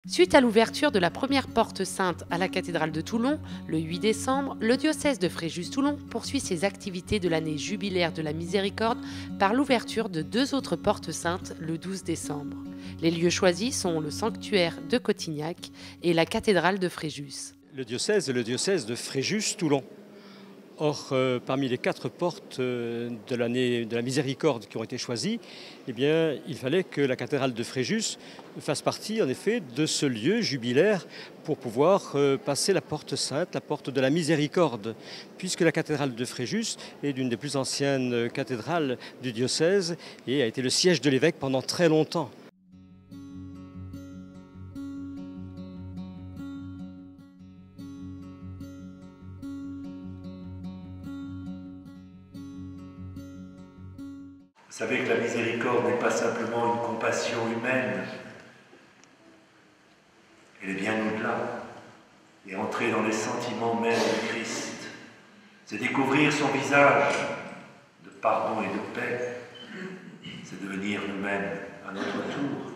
Suite à l'ouverture de la première porte sainte à la cathédrale de Toulon, le 8 décembre, le diocèse de Fréjus-Toulon poursuit ses activités de l'année jubilaire de la Miséricorde par l'ouverture de deux autres portes saintes le 12 décembre. Les lieux choisis sont le sanctuaire de Cotignac et la cathédrale de Fréjus. Le diocèse est le diocèse de Fréjus-Toulon. Or, parmi les quatre portes de l'année de la Miséricorde qui ont été choisies, eh bien, il fallait que la cathédrale de Fréjus fasse partie, en effet, de ce lieu jubilaire pour pouvoir passer la porte sainte, la porte de la Miséricorde, puisque la cathédrale de Fréjus est l'une des plus anciennes cathédrales du diocèse et a été le siège de l'évêque pendant très longtemps. Vous savez que la miséricorde n'est pas simplement une compassion humaine, elle est bien au-delà. Et entrer dans les sentiments mêmes de Christ, c'est découvrir son visage de pardon et de paix, c'est devenir nous-mêmes, à notre tour,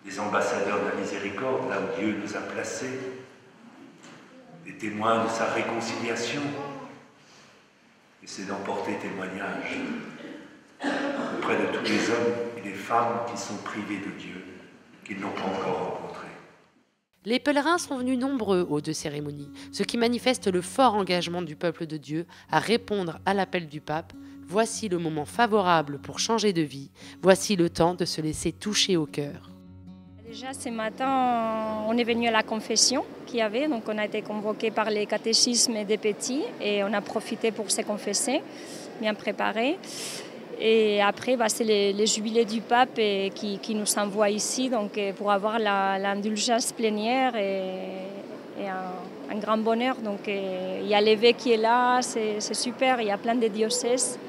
des ambassadeurs de la miséricorde, là où Dieu nous a placés, des témoins de sa réconciliation, et c'est d'emporter témoignage auprès de tous les hommes et les femmes qui sont privés de Dieu, qu'ils n'ont pas encore rencontré. Les pèlerins sont venus nombreux aux deux cérémonies, ce qui manifeste le fort engagement du peuple de Dieu à répondre à l'appel du pape. Voici le moment favorable pour changer de vie, voici le temps de se laisser toucher au cœur. Déjà ce matin, on est venu à la confession qu'il y avait, donc on a été convoqués par les catéchismes des petits et on a profité pour se confesser, bien préparé. Et après, c'est les jubilés du pape qui nous envoient ici donc, pour avoir l'indulgence plénière et un grand bonheur. Donc, il y a l'évêque qui est là, c'est super, il y a plein de diocèses.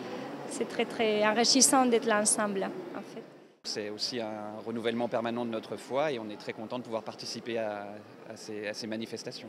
C'est très, très enrichissant d'être là ensemble, en fait. C'est aussi un renouvellement permanent de notre foi et on est très content de pouvoir participer à ces manifestations.